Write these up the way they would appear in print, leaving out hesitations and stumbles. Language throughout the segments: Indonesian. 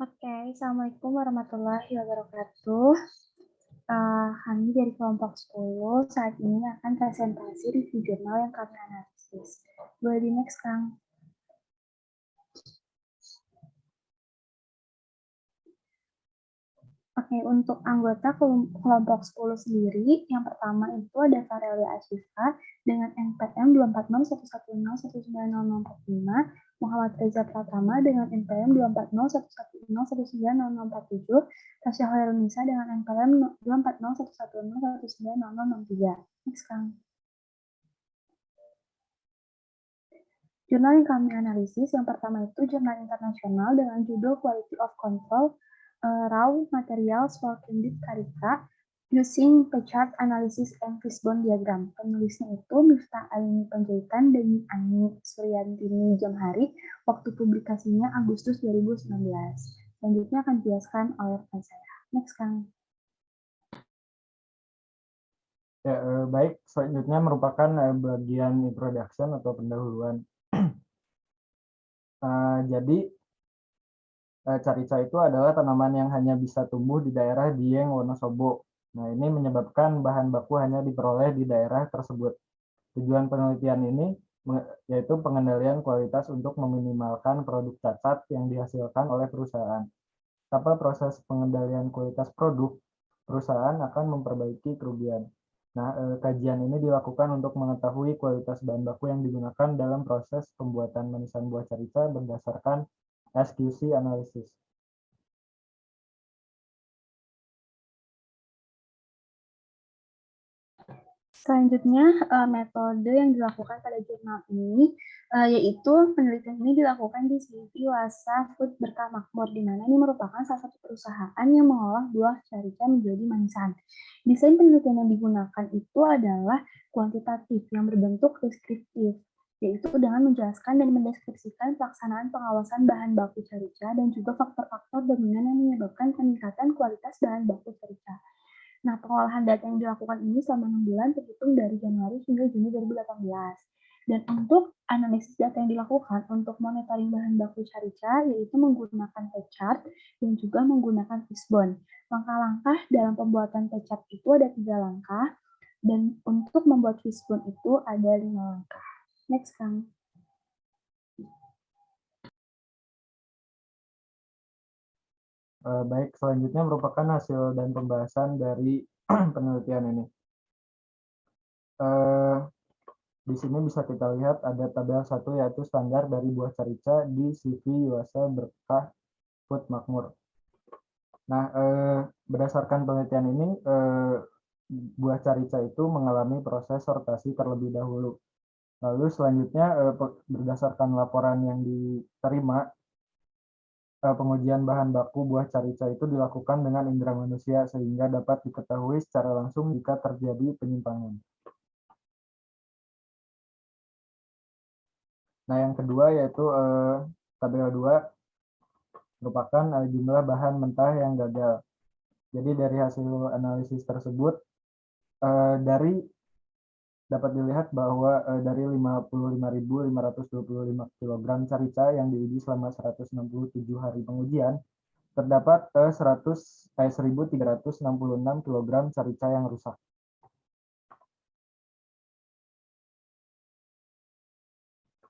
Oke, Assalamualaikum warahmatullahi wabarakatuh. Kami dari kelompok 10 saat ini akan presentasi review jurnal yang kami analisis. Boleh di next, Kang. Oke, untuk anggota kelompok 10 sendiri, yang pertama itu ada Farelia Ashifa dengan NPM 24011019045, Muhammad Reza Pratama dengan NPM 24011019047, Tasya Hoirunisa dengan NPM 24011019063. Next, Kang. Jurnal yang kami analisis, yang pertama itu jurnal internasional dengan judul Quality of Control Raw Materials for Candid Carica Using P-Chart Analysis and Fishbone Diagram. Penulisnya itu Miftah Alini Panjaitan dan Ani Suryantini Jamhari. Waktu publikasinya Agustus 2019. Selanjutnya akan dijelaskan oleh rekan saya. Next, Kang. Ya, baik, selanjutnya merupakan bagian introduction atau pendahuluan. Jadi, carica itu adalah tanaman yang hanya bisa tumbuh di daerah Dieng, Wonosobo. Nah, ini menyebabkan bahan baku hanya diperoleh di daerah tersebut. Tujuan penelitian ini yaitu pengendalian kualitas untuk meminimalkan produk cacat yang dihasilkan oleh perusahaan. Tanpa proses pengendalian kualitas produk, perusahaan akan memperbaiki kerugian. Nah, kajian ini dilakukan untuk mengetahui kualitas bahan baku yang digunakan dalam proses pembuatan manisan buah carica berdasarkan SQC analysis. Selanjutnya, metode yang dilakukan pada jurnal ini, yaitu penelitian ini dilakukan di CV Wasa Food Berkah Makmur, di mana ini merupakan salah satu perusahaan yang mengolah buah carica menjadi manisan. Desain penelitian yang digunakan itu adalah kuantitatif yang berbentuk deskriptif, yaitu dengan menjelaskan dan mendeskripsikan pelaksanaan pengawasan bahan baku carica dan juga faktor-faktor dominan yang menyebabkan peningkatan kualitas bahan baku carica. Nah, pengolahan data yang dilakukan ini selama 6 bulan terhitung dari Januari hingga Juni 2018. Dan untuk analisis data yang dilakukan untuk monitoring bahan baku carica, yaitu menggunakan P-chart dan juga menggunakan Fishbone. Langkah-langkah dalam pembuatan P-chart itu ada 3 langkah, dan untuk membuat Fishbone itu ada 5 langkah. Next, Kang. Baik, selanjutnya merupakan hasil dan pembahasan dari penelitian ini. Di sini bisa kita lihat ada tabel 1 yaitu standar dari buah carica di CV Wasa Berkah Food Makmur. Nah, berdasarkan penelitian ini, buah carica itu mengalami proses sortasi terlebih dahulu. Lalu selanjutnya, berdasarkan laporan yang diterima, pengujian bahan baku buah carica itu dilakukan dengan indera manusia sehingga dapat diketahui secara langsung jika terjadi penyimpangan. Nah, yang kedua yaitu tabel 2 merupakan jumlah bahan mentah yang gagal. Jadi dari hasil analisis tersebut dapat dilihat bahwa dari 55.525 kg carica yang diuji selama 167 hari pengujian, terdapat 1.366 kg carica yang rusak.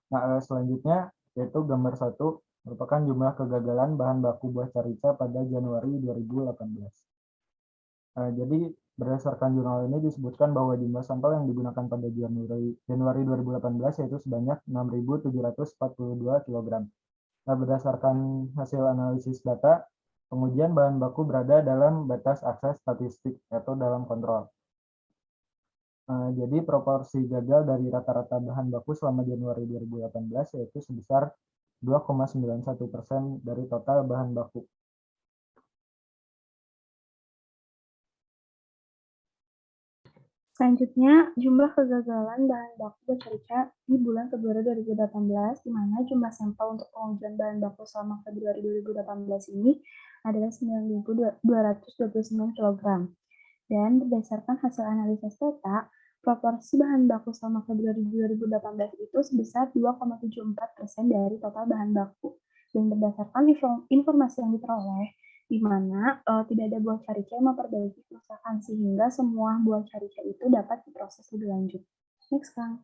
Nah, selanjutnya yaitu gambar 1 merupakan jumlah kegagalan bahan baku buah carica pada Januari 2018. Jadi berdasarkan jurnal ini disebutkan bahwa jumlah sampel yang digunakan pada Januari 2018 yaitu sebanyak 6.742 kg. Nah, berdasarkan hasil analisis data, pengujian bahan baku berada dalam batas akses statistik atau dalam kontrol. Jadi proporsi gagal dari rata-rata bahan baku selama Januari 2018 yaitu sebesar 2,91% dari total bahan baku. Selanjutnya, jumlah kegagalan bahan baku carica di bulan Februari 2018, di mana jumlah sampel untuk pengujian bahan baku selama Februari 2018 ini adalah 9.229 kg. Dan berdasarkan hasil analisis data, proporsi bahan baku selama Februari 2018 itu sebesar 2,74% dari total bahan baku. Dan berdasarkan informasi yang diperoleh, di mana tidak ada buah carica yang memperbaiki kerusakan sehingga semua buah carica itu dapat diproses lebih lanjut. Next, Kang.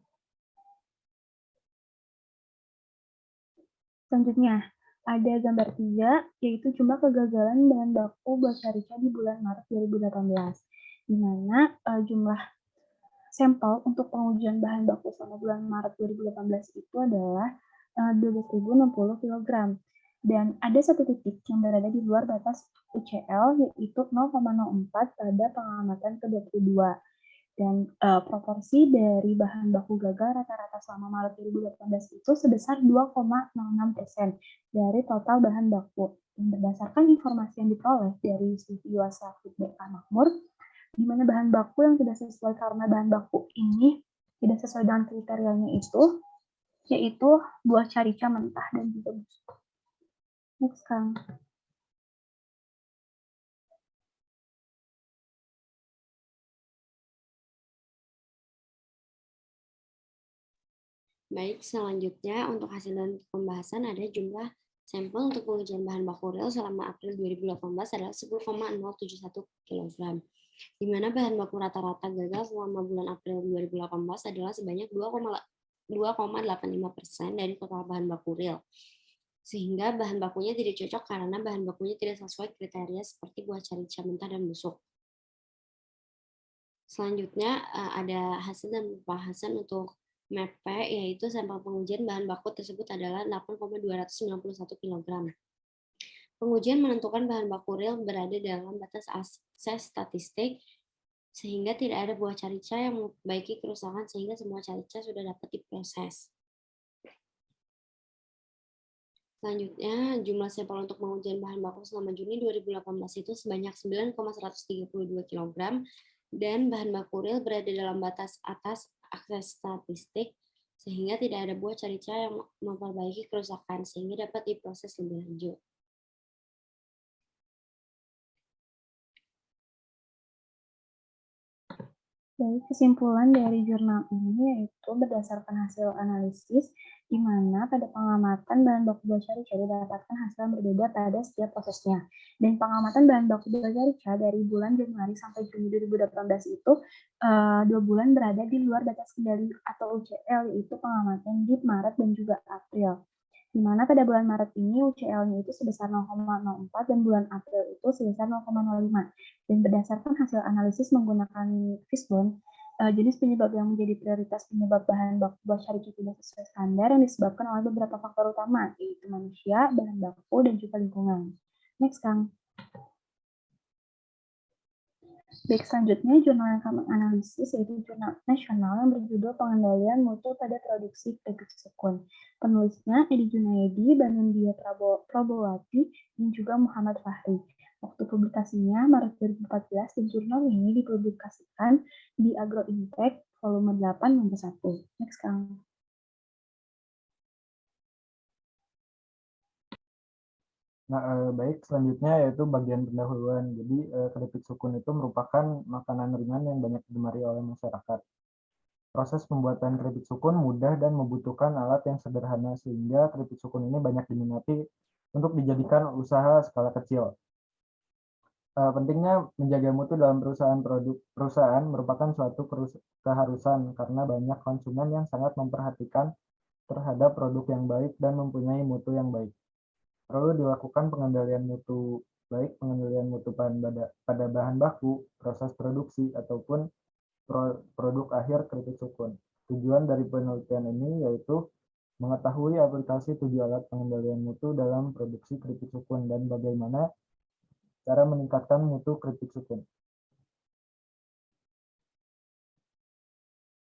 Selanjutnya, ada gambar 3, yaitu jumlah kegagalan bahan baku buah carica di bulan Maret 2018, di mana jumlah sampel untuk pengujian bahan baku selama bulan Maret 2018 itu adalah 12.060 kg. Dan ada satu titik yang berada di luar batas UCL, yaitu 0,04 pada pengamatan ke-22. Dan proporsi dari bahan baku gagal rata-rata selama Maret 2018 itu sebesar 2,06% dari total bahan baku. Dan berdasarkan informasi yang diperoleh dari CV Yuasa Food Berkah Makmur, di mana bahan baku yang tidak sesuai karena bahan baku ini tidak sesuai dengan kriterianya itu, yaitu buah carica mentah dan juga busuk. Next, Kang. Baik, selanjutnya untuk hasil dan pembahasan ada jumlah sampel untuk pengujian bahan baku real selama April 2018 adalah 10,071 kg. Di mana bahan baku rata-rata gagal selama bulan April 2018 adalah sebanyak 2,85% dari total bahan baku real. Sehingga bahan bakunya tidak cocok karena bahan bakunya tidak sesuai kriteria seperti buah carica mentah dan busuk. Selanjutnya ada hasil dan pembahasan untuk MAP, yaitu sampel pengujian bahan baku tersebut adalah 8,291 kg. Pengujian menentukan bahan baku real berada dalam batas akses statistik, sehingga tidak ada buah carica yang memperbaiki kerusakan sehingga semua carica sudah dapat diproses. Selanjutnya, jumlah sampel untuk pengujian bahan baku selama Juni 2018 itu sebanyak 9,132 kg, dan bahan baku real berada dalam batas atas akses statistik, sehingga tidak ada buah carica yang memperbaiki kerusakan, sehingga dapat diproses lebih lanjut. Baik, kesimpulan dari jurnal ini yaitu berdasarkan hasil analisis, di mana pada pengamatan bahan baku buah carica didapatkan hasil yang berbeda pada setiap prosesnya. Dan pengamatan bahan baku buah carica dari bulan Januari sampai Juni 2018 itu 2 bulan berada di luar batas kendali atau UCL, yaitu pengamatan di Maret dan juga April. Di mana pada bulan Maret ini UCL-nya itu sebesar 0,04 dan bulan April itu sebesar 0,05. Dan berdasarkan hasil analisis menggunakan Fishbone, jenis penyebab yang menjadi prioritas penyebab bahan baku buah carica tidak sesuai standar yang disebabkan oleh beberapa faktor utama, yaitu manusia, bahan baku, dan juga lingkungan. Next, Kang. Baik, selanjutnya jurnal yang kami analisis yaitu jurnal nasional yang berjudul Pengendalian Mutu pada Produksi Keripik Sukun. Penulisnya Edi Junaedi, Banundia Probowati, dan juga Muhammad Fahri. Waktu publikasinya Maret 2014 dan jurnal ini dipublikasikan di Agrointech volume 8 nomor 1. Next, Kang. Nah, baik, selanjutnya yaitu bagian pendahuluan. Jadi, keripik sukun itu merupakan makanan ringan yang banyak digemari oleh masyarakat. Proses pembuatan keripik sukun mudah dan membutuhkan alat yang sederhana, sehingga keripik sukun ini banyak diminati untuk dijadikan usaha skala kecil. Pentingnya menjaga mutu dalam perusahaan merupakan suatu keharusan karena banyak konsumen yang sangat memperhatikan terhadap produk yang baik dan mempunyai mutu yang baik. Perlu dilakukan pengendalian mutu, baik pengendalian mutu pada bahan baku, proses produksi, ataupun produk akhir keripik sukun. Tujuan dari penelitian ini yaitu mengetahui aplikasi 7 alat pengendalian mutu dalam produksi keripik sukun dan bagaimana cara meningkatkan mutu keripik sukun.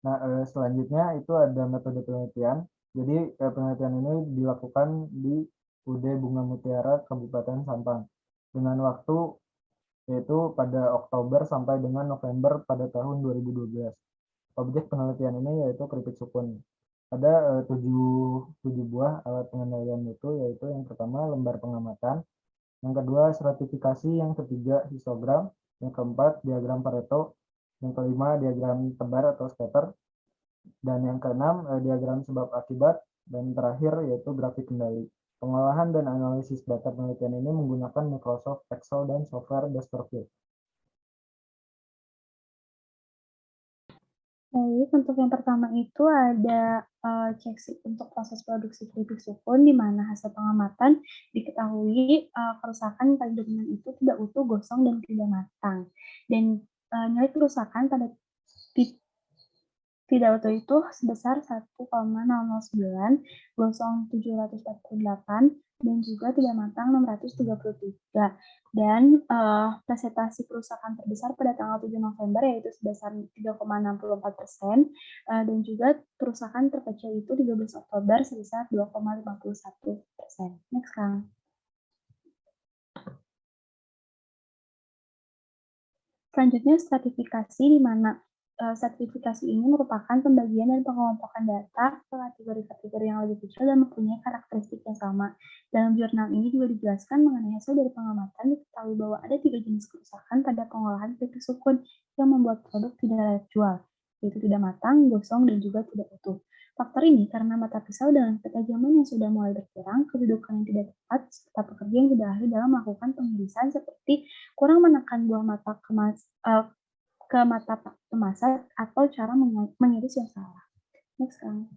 Nah, selanjutnya itu ada metode penelitian. Jadi penelitian ini dilakukan di UD Bunga Mutiara Kabupaten Sampang dengan waktu yaitu pada Oktober sampai dengan November pada tahun 2012. Objek penelitian ini yaitu keripik sukun. Ada 7 buah alat pengendalian mutu, yaitu yang pertama lembar pengamatan, yang kedua stratifikasi, yang ketiga histogram, yang keempat diagram Pareto, yang kelima diagram tebar atau scatter, dan yang keenam diagram sebab akibat, dan terakhir yaitu grafik kendali. Pengolahan dan analisis data penelitian ini menggunakan Microsoft Excel dan software Dasperfield. Baik, untuk yang pertama itu ada cek untuk proses produksi keripik sukun, di mana hasil pengamatan diketahui kerusakan pada dokumen itu tidak utuh, gosong, dan tidak matang. Dan nilai kerusakan pada tidak utuh itu sebesar 1,009, gosong 748, dan juga tidak matang 633. Dan presentasi kerusakan terbesar pada tanggal 7 November yaitu sebesar 3,64%, dan juga kerusakan terkecil itu 13 Oktober sebesar 2,51%. Next, Kang. Selanjutnya stratifikasi, di mana sertifikasi ini merupakan pembagian dan pengelompokan data ke kategori-kategori yang lebih kecil dan mempunyai karakteristik yang sama. Dalam jurnal ini juga dijelaskan mengenai hasil dari pengamatan, diketahui bahwa ada 3 jenis kerusakan pada pengolahan keripik sukun yang membuat produk tidak layak jual, yaitu tidak matang, gosong, dan juga tidak utuh. Faktor ini karena mata pisau dengan ketajaman yang sudah mulai berkurang, kedudukan yang tidak tepat, serta pekerja yang tidak ahli dalam melakukan pengirisan seperti kurang menekan buah mata ke mata pemasat atau cara mengiris yang salah. Next, Kang.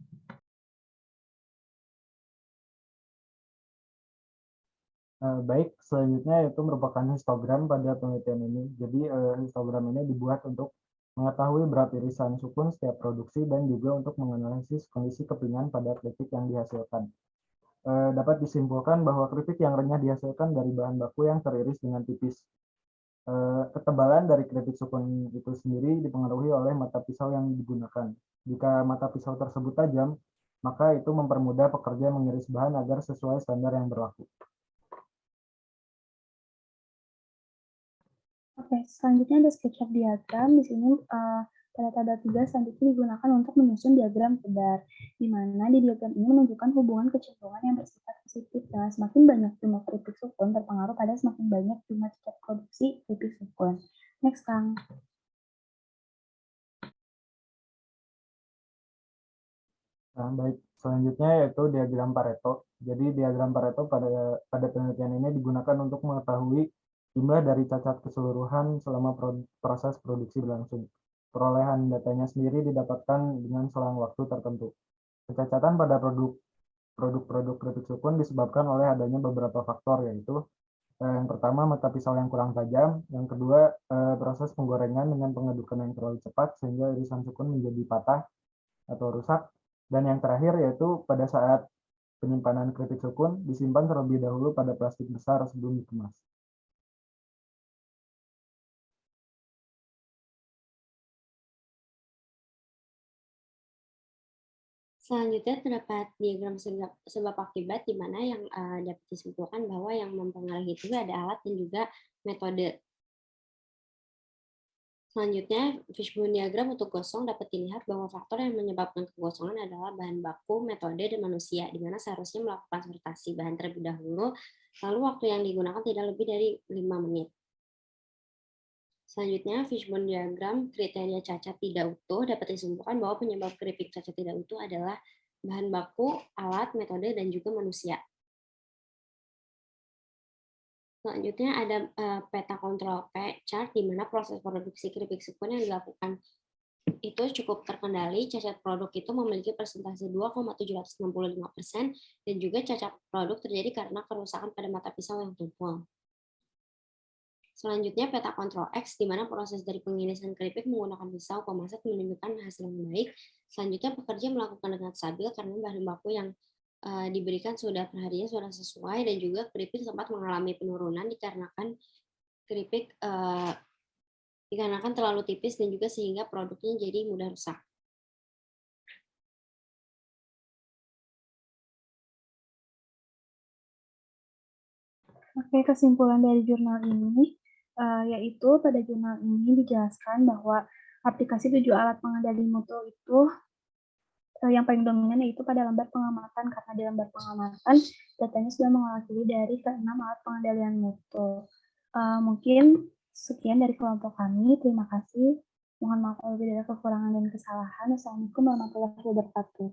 Baik, selanjutnya itu merupakan histogram pada penelitian ini. Jadi histogram ini dibuat untuk mengetahui berat irisan sukun setiap produksi dan juga untuk menganalisis kondisi kepingan pada keripik yang dihasilkan. Dapat disimpulkan bahwa keripik yang renyah dihasilkan dari bahan baku yang teriris dengan tipis. Ketebalan dari keripik sukun itu sendiri dipengaruhi oleh mata pisau yang digunakan. Jika mata pisau tersebut tajam, maka itu mempermudah pekerja mengiris bahan agar sesuai standar yang berlaku. Oke, selanjutnya ada SketchUp diagram. Di sini pada tabel 3 selanjutnya digunakan untuk menyusun diagram tebar, di mana di diagram ini menunjukkan hubungan kecenderungan yang bersifat positif. Nah, semakin banyak jumlah keripik sukun terpengaruh pada semakin banyak jumlah tingkat produksi keripik sukun. Next, Kang. Nah, baik, selanjutnya yaitu diagram Pareto. Jadi diagram Pareto pada penelitian ini digunakan untuk mengetahui jumlah dari cacat keseluruhan selama proses produksi berlangsung. Perolehan datanya sendiri didapatkan dengan selang waktu tertentu. Kecacatan pada produk-produk keripik sukun disebabkan oleh adanya beberapa faktor, yaitu yang pertama mata pisau yang kurang tajam, yang kedua proses penggorengan dengan pengedukan yang terlalu cepat sehingga irisan sukun menjadi patah atau rusak, dan yang terakhir yaitu pada saat penyimpanan keripik sukun disimpan terlebih dahulu pada plastik besar sebelum dikemas. Selanjutnya terdapat diagram sebab akibat, di mana yang dapat disimpulkan bahwa yang mempengaruhi itu ada alat dan juga metode. Selanjutnya, fishbone diagram untuk gosong dapat dilihat bahwa faktor yang menyebabkan kegosongan adalah bahan baku, metode, dan manusia, di mana seharusnya melakukan sortasi bahan terlebih dahulu, lalu waktu yang digunakan tidak lebih dari 5 menit. Selanjutnya, fishbone diagram kriteria cacat tidak utuh dapat disimpulkan bahwa penyebab keripik cacat tidak utuh adalah bahan baku, alat, metode, dan juga manusia. Selanjutnya ada peta kontrol P chart, di mana proses produksi keripik sukun yang dilakukan itu cukup terkendali. Cacat produk itu memiliki persentase 2,765% dan juga cacat produk terjadi karena kerusakan pada mata pisau yang tumpul. Selanjutnya peta kontrol X, di mana proses dari pengirisan keripik menggunakan pisau pemasat menunjukkan hasil yang baik. Selanjutnya pekerja melakukan dengan stabil karena bahan baku yang diberikan sudah perharinya sudah sesuai, dan juga keripik sempat mengalami penurunan dikarenakan keripik dikarenakan terlalu tipis dan juga sehingga produknya jadi mudah rusak. Oke, kesimpulan dari jurnal ini yaitu pada jurnal ini dijelaskan bahwa aplikasi 7 alat pengendali mutu itu yang paling dominan yaitu pada lembar pengamatan, karena di lembar pengamatan datanya sudah mewakili dari ke-6 alat pengendalian mutu. Mungkin sekian dari kelompok kami. Terima kasih. Mohon maaf apabila ada kekurangan dan kesalahan. Wassalamualaikum warahmatullahi wabarakatuh.